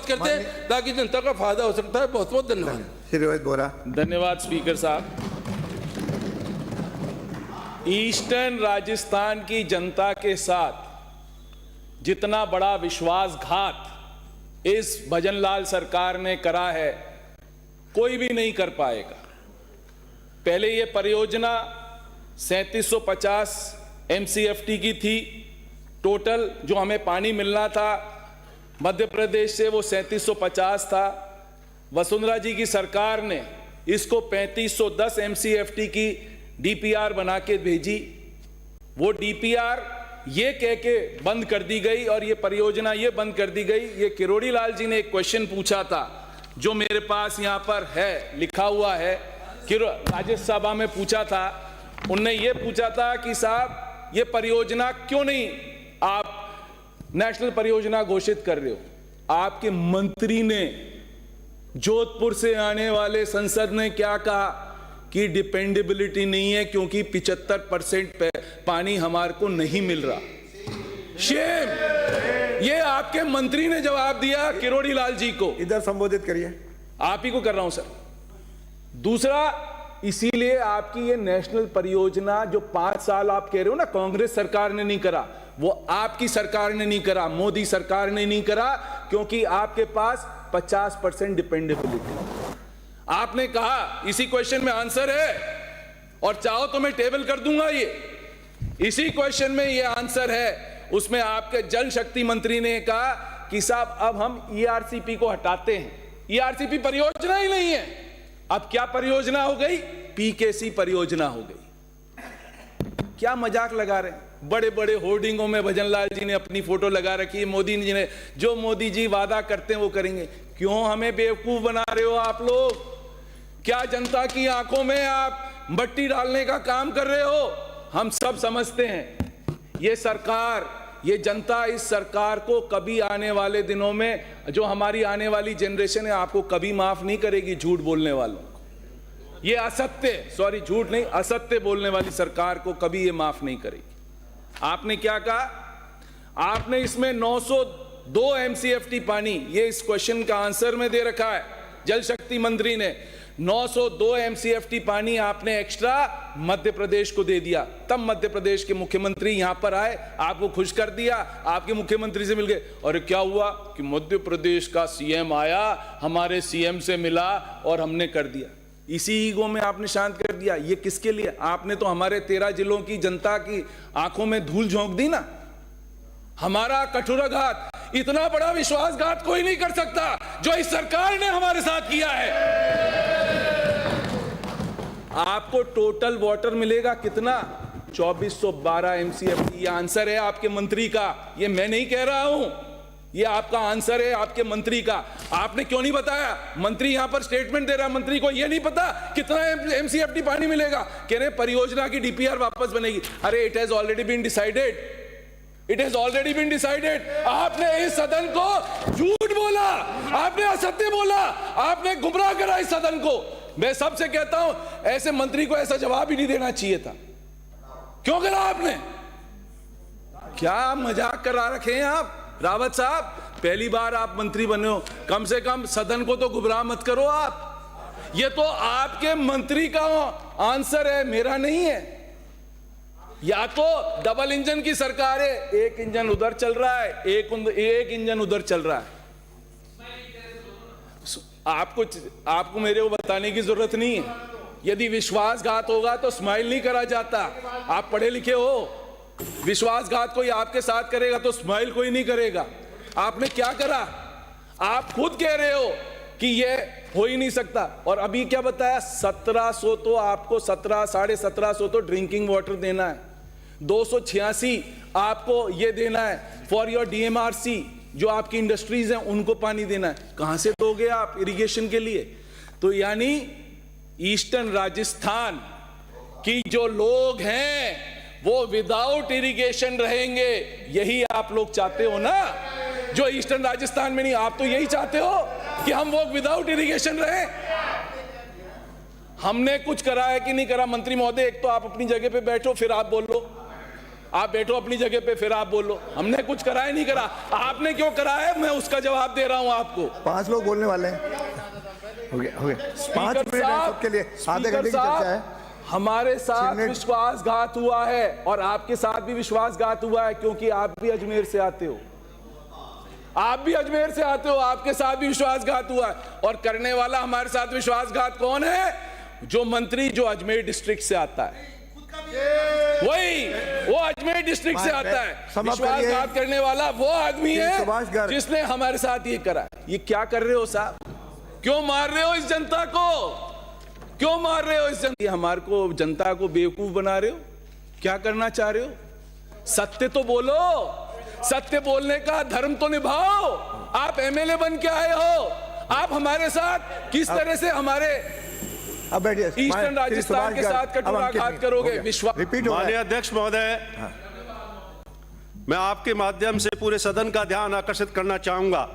बात करते हैं ताकि जनता का फायदा हो सकता है। बहुत बहुत धन्यवाद। श्री रोहित बोरा। धन्यवाद स्पीकर साहब। ईस्टर्न राजस्थान की जनता के साथ जितना बड़ा विश्वासघात इस भजनलाल सरकार ने करा है, कोई भी नहीं कर पाएगा। पहले ये परियोजना 3750 MCFT की थी। टोटल जो हमें पानी मिलना था मध्य प्रदेश से वो 3750 था। वसुंधरा जी की सरकार ने इसको 3510 MCFT की DPR बना के भेजी। वो DPR ये कह के बंद कर दी गई और ये परियोजना ये बंद कर दी गई। ये किरोड़ी लाल जी ने एक क्वेश्चन पूछा था जो मेरे पास यहाँ पर है, लिखा हुआ है, कि राज्यसभा में पूछा था। उनने ये पूछा था कि साहब ये परियोजना क्यों नहीं आप नेशनल परियोजना घोषित कर रहे हो। आपके मंत्री ने जोधपुर से आने वाले संसद ने क्या कहा कि डिपेंडेबिलिटी नहीं है क्योंकि 75% पानी हमारे को नहीं मिल रहा। शेम, ये आपके मंत्री ने जवाब दिया किरोड़ी लाल जी को। इधर संबोधित करिए। आप ही को कर रहा हूं सर। दूसरा, इसीलिए आपकी ये नेशनल परियोजना जो 5 साल आप कह रहे हो ना कांग्रेस सरकार ने नहीं करा, वो आपकी सरकार ने नहीं करा, मोदी सरकार ने नहीं करा, क्योंकि आपके पास 50% डिपेंडेबिलिटी। आपने कहा इसी क्वेश्चन में आंसर है और चाहो तो मैं टेबल कर दूंगा। ये इसी क्वेश्चन में ये आंसर है। उसमें आपके जल शक्ति मंत्री ने कहा कि साहब अब हम ERCP को हटाते हैं। ERCP परियोजना ही नहीं है, अब क्या परियोजना हो गई? PKC परियोजना हो गई। क्या मजाक लगा रहे हैं? बड़े बड़े होर्डिंगों में भजनलाल जी ने अपनी फोटो लगा रखी है। मोदी जी ने, जो मोदी जी वादा करते हैं वो करेंगे। क्यों हमें बेवकूफ बना रहे हो आप लोग? क्या जनता की आंखों में आप मट्टी डालने का काम कर रहे हो? हम सब समझते हैं ये सरकार, ये जनता इस सरकार को कभी आने वाले दिनों में, जो हमारी आने वाली जनरेशन है, आपको कभी माफ नहीं करेगी झूठ बोलने वालों को। ये असत्य, सॉरी झूठ नहीं, असत्य बोलने वाली सरकार को कभी ये माफ नहीं करेगी। आपने क्या कहा? आपने इसमें 902 MCFT पानी, ये इस क्वेश्चन का आंसर में दे रखा है जल शक्ति मंत्री ने। 902 MCFT पानी आपने एक्स्ट्रा मध्य प्रदेश को दे दिया। तब मध्य प्रदेश के मुख्यमंत्री यहां पर आए, आपको खुश कर दिया, आपके मुख्यमंत्री से मिल गए। और क्या हुआ कि मध्य प्रदेश का CM आया, हमारे CM से मिला और हमने कर दिया। इसी ईगो में आपने शांत कर दिया। ये किसके लिए? आपने तो हमारे 13 जिलों की जनता की आंखों में धूल झोंक दी ना। हमारा कठोराघात, इतना बड़ा विश्वासघात कोई नहीं कर सकता जो इस सरकार ने हमारे साथ किया है। आपको टोटल वाटर मिलेगा कितना? 2412 MCFT। ये आंसर है आपके मंत्री का, ये मैं नहीं कह रहा हूं, ये आपका आंसर है आपके मंत्री का। आपने क्यों नहीं बताया? मंत्री यहां पर स्टेटमेंट दे रहा है, मंत्री को ये नहीं पता कितना MCFT पानी मिलेगा। कह रहे परियोजना की DPR वापस बनेगी। अरे it has already been decided, it has already been decided. आपने इस सदन को झूठ बोला, आपने असत्य बोला, आपने गुमराह करा इस सदन को। मैं सबसे कहता हूं ऐसे मंत्री को ऐसा जवाब ही नहीं देना चाहिए था। क्यों करा आपने? क्या मजाक करा रखे हैं आप? रावत साहब, पहली बार आप मंत्री बने हो, कम से कम सदन को तो गुमराह मत करो आप। ये तो आपके मंत्री का आंसर है, मेरा नहीं है। या तो डबल इंजन की सरकार है, एक इंजन उधर चल रहा है, एक इंजन उधर चल रहा है। आपको मेरे को बताने की जरूरत नहीं है। यदि विश्वासघात होगा तो स्माइल नहीं करा जाता। आप पढ़े लिखे हो, विश्वासघात कोई आपके साथ करेगा तो स्माइल कोई नहीं करेगा। आपने क्या करा? आप खुद कह रहे हो कि ये हो ही नहीं सकता। और अभी क्या बताया? 1700 तो आपको 1750 तो ड्रिंकिंग वाटर देना है, 286 आपको ये देना है फॉर योर DMRC, जो आपकी इंडस्ट्रीज हैं उनको पानी देना है। कहां से दोगे आप इरिगेशन के लिए? तो यानी ईस्टर्न राजस्थान की जो लोग हैं वो विदाउट इरिगेशन रहेंगे। यही आप लोग चाहते हो ना, जो ईस्टर्न राजस्थान में नहीं, आप तो यही चाहते हो कि हम लोग विदाउट इरिगेशन रहे। हमने कुछ करा है कि नहीं करा? मंत्री महोदय, एक तो आप अपनी जगह पे बैठो, फिर आप बोलो। आप बैठो अपनी जगह पे, फिर आप बोलो। हमने कुछ करा है नहीं करा, आपने क्यों करा है मैं उसका जवाब दे रहा हूं आपको। 5 लोग बोलने वाले हैं। हो गया 5 मिनट है सबके लिए, आधे घंटे की चर्चा है। हमारे साथ मिनट। विश्वासघात हुआ है और आपके साथ भी विश्वासघात हुआ है, क्योंकि आप भी अजमेर से आते हो, आप भी अजमेर से आते हो, आपके साथ भी विश्वासघात हुआ है। और करने वाला हमारे साथ विश्वासघात कौन है? जो मंत्री जो अजमेर डिस्ट्रिक्ट से आता है, वही वो अजमेर डिस्ट्रिक्ट से आता है। विश्वासघात करने वाला वो आदमी है जिसने हमारे साथ ये करा। ये क्या कर रहे हो साहब? क्यों मार रहे हो इस जनता को? क्यों मार रहे हो इस जनता? हमारे को जनता को बेवकूफ बना रहे हो? क्या करना चाह रहे हो? सत्य तो बोलो, सत्य बोलने का धर्म तो निभाओ। आप एमएलए बन के आए हो, आप हमारे साथ किस तरह से हमारे अब बैठिए, ईस्टर्न राजस्थान के साथ कटुराघात करोगे? विश्वास रिपीट हो माननीय अध्यक्ष महोदय, मैं आपके माध्यम से पूरे सदन का ध्यान आकर्षित करना चाहूंगा